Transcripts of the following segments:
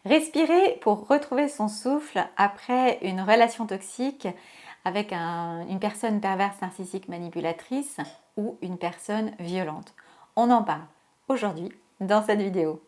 Respirer pour retrouver son souffle après une relation toxique avec une personne perverse, narcissique, manipulatrice ou une personne violente. On en parle aujourd'hui dans cette vidéo.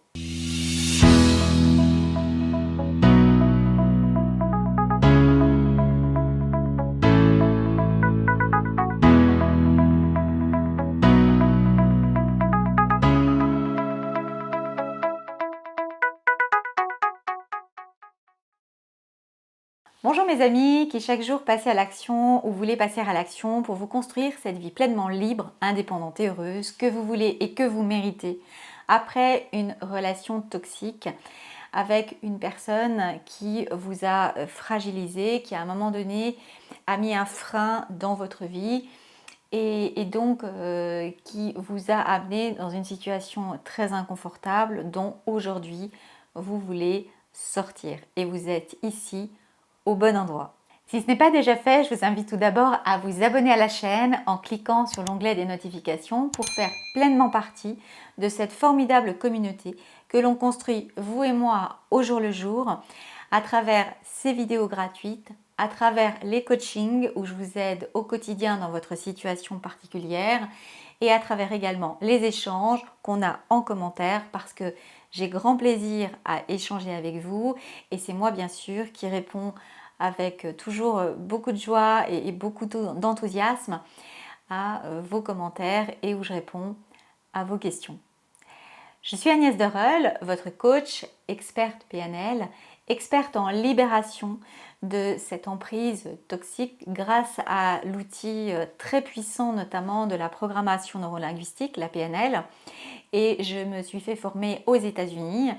Bonjour mes amis qui chaque jour passez à l'action ou voulez passer à l'action pour vous construire cette vie pleinement libre, indépendante et heureuse que vous voulez et que vous méritez après une relation toxique avec une personne qui vous a fragilisé, qui à un moment donné a mis un frein dans votre vie et donc qui vous a amené dans une situation très inconfortable dont aujourd'hui vous voulez sortir et vous êtes ici au bon endroit. Si ce n'est pas déjà fait, je vous invite tout d'abord à vous abonner à la chaîne en cliquant sur l'onglet des notifications pour faire pleinement partie de cette formidable communauté que l'on construit, vous et moi, au jour le jour, à travers ces vidéos gratuites, à travers les coachings où je vous aide au quotidien dans votre situation particulière et à travers également les échanges qu'on a en commentaire parce que j'ai grand plaisir à échanger avec vous et c'est moi bien sûr qui réponds avec toujours beaucoup de joie et beaucoup d'enthousiasme à vos commentaires et où je réponds à vos questions. Je suis Agnès Dereul, votre coach, experte PNL, experte en libération de cette emprise toxique grâce à l'outil très puissant notamment de la programmation neurolinguistique, la PNL. Et je me suis fait former aux États-Unis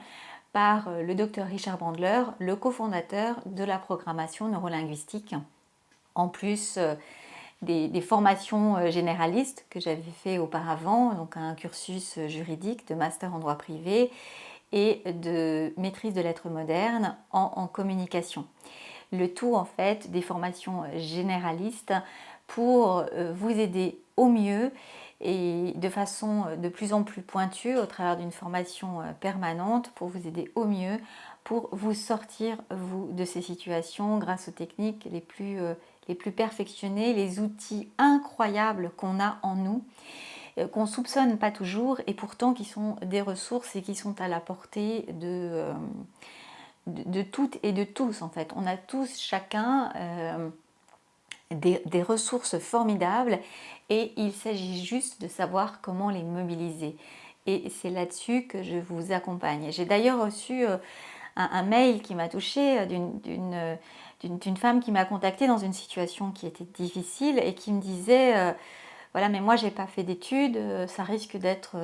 par le docteur Richard Bandler, le cofondateur de la programmation neurolinguistique. En plus des formations généralistes que j'avais fait auparavant, donc un cursus juridique de master en droit privé et de maîtrise de lettres modernes en communication. Le tout en fait des formations généralistes pour vous aider au mieux et de façon de plus en plus pointue au travers d'une formation permanente pour vous aider au mieux pour vous sortir vous de ces situations grâce aux techniques les plus perfectionnées, les outils incroyables qu'on a en nous, qu'on ne soupçonne pas toujours et pourtant qui sont des ressources et qui sont à la portée de toutes et de tous en fait. On a tous chacun des ressources formidables et il s'agit juste de savoir comment les mobiliser. Et c'est là-dessus que je vous accompagne. J'ai d'ailleurs reçu un mail qui m'a touchée d'une femme qui m'a contactée dans une situation qui était difficile et qui me disait voilà, mais moi j'ai pas fait d'études, ça risque d'être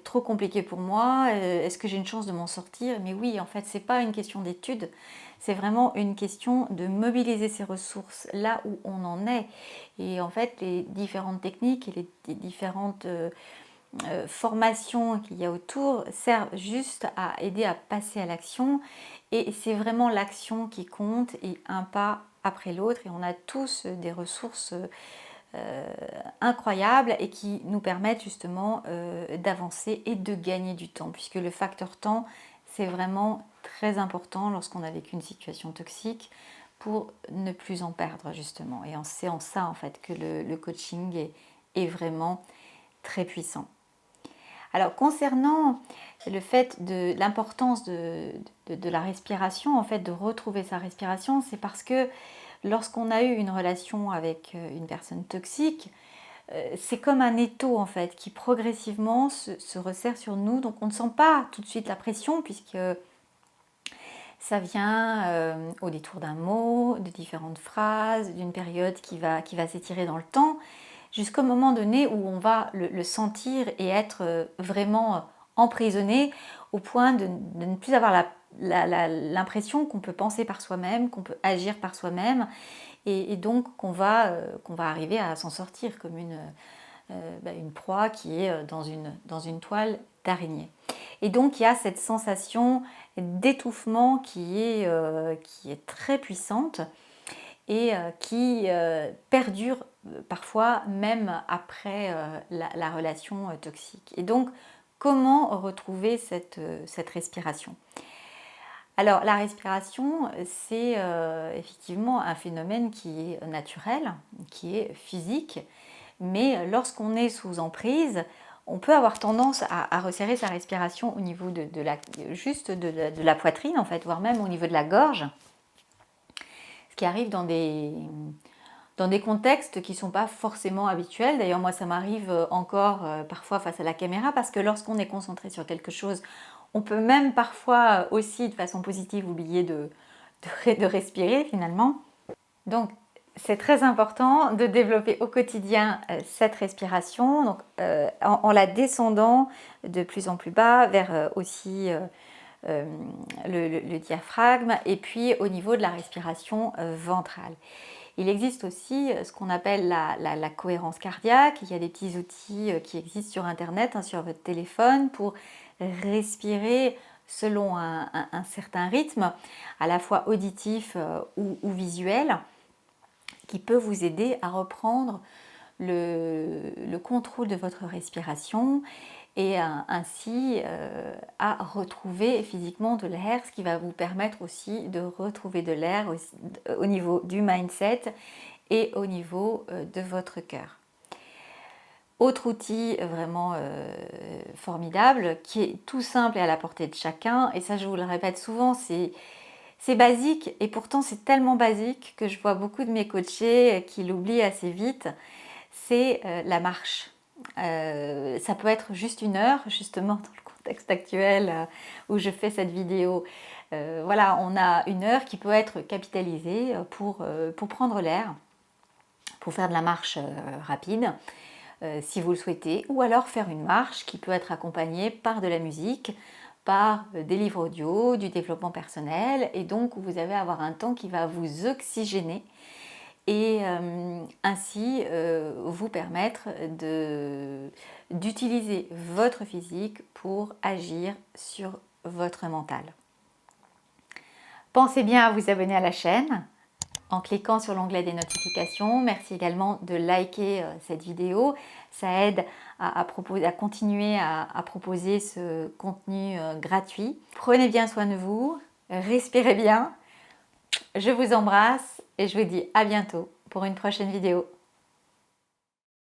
trop compliqué pour moi, est-ce que j'ai une chance de m'en sortir? Mais oui, en fait, c'est pas une question d'études, c'est vraiment une question de mobiliser ses ressources là où on en est. Et en fait, les différentes techniques et les différentes formations qu'il y a autour servent juste à aider à passer à l'action. Et c'est vraiment l'action qui compte et un pas après l'autre. Et on a tous des ressources incroyables et qui nous permettent justement d'avancer et de gagner du temps, puisque le facteur temps, c'est vraiment très important lorsqu'on a vécu une situation toxique pour ne plus en perdre justement. Et c'est en ça en fait que le coaching est vraiment très puissant. Alors concernant le fait de l'importance de la respiration, en fait de retrouver sa respiration, c'est parce que lorsqu'on a eu une relation avec une personne toxique, c'est comme un étau en fait qui progressivement se resserre sur nous. Donc on ne sent pas tout de suite la pression puisque ça vient au détour d'un mot, de différentes phrases, d'une période qui va s'étirer dans le temps, jusqu'au moment donné où on va le sentir et être vraiment emprisonné au point de ne plus avoir l'impression qu'on peut penser par soi-même, qu'on peut agir par soi-même et donc qu'on va arriver à s'en sortir comme une proie qui est dans une toile d'araignée. Et donc il y a cette sensation d'étouffement qui est très puissante et qui perdure parfois même après la relation toxique. Et donc comment retrouver cette respiration? Alors la respiration, c'est effectivement un phénomène qui est naturel, qui est physique, mais lorsqu'on est sous emprise, on peut avoir tendance à resserrer sa respiration au niveau de la poitrine en fait, voire même au niveau de la gorge, ce qui arrive dans des contextes qui ne sont pas forcément habituels. D'ailleurs, moi, ça m'arrive encore parfois face à la caméra parce que lorsqu'on est concentré sur quelque chose, on peut même parfois aussi, de façon positive, oublier de respirer finalement. Donc, c'est très important de développer au quotidien cette respiration donc, en la descendant de plus en plus bas vers aussi le diaphragme et puis au niveau de la respiration ventrale. Il existe aussi ce qu'on appelle la cohérence cardiaque. Il y a des petits outils qui existent sur Internet, hein, sur votre téléphone, pour respirer selon un certain rythme, à la fois auditif ou visuel, qui peut vous aider à reprendre le contrôle de votre respiration et ainsi à retrouver physiquement de l'air, ce qui va vous permettre aussi de retrouver de l'air au niveau du mindset et au niveau de votre cœur. Autre outil vraiment formidable, qui est tout simple et à la portée de chacun, et ça je vous le répète souvent, c'est basique et pourtant c'est tellement basique que je vois beaucoup de mes coachés qui l'oublient assez vite, c'est la marche. Ça peut être juste 1 heure, justement dans le contexte actuel où je fais cette vidéo. Voilà, on a 1 heure qui peut être capitalisée pour prendre l'air, pour faire de la marche rapide, si vous le souhaitez, ou alors faire une marche qui peut être accompagnée par de la musique, par des livres audio, du développement personnel, et donc vous allez avoir un temps qui va vous oxygéner et ainsi vous permettre d'utiliser votre physique pour agir sur votre mental. Pensez bien à vous abonner à la chaîne en cliquant sur l'onglet des notifications. Merci également de liker cette vidéo. Ça aide à continuer à proposer ce contenu gratuit. Prenez bien soin de vous, respirez bien. Je vous embrasse et je vous dis à bientôt pour une prochaine vidéo.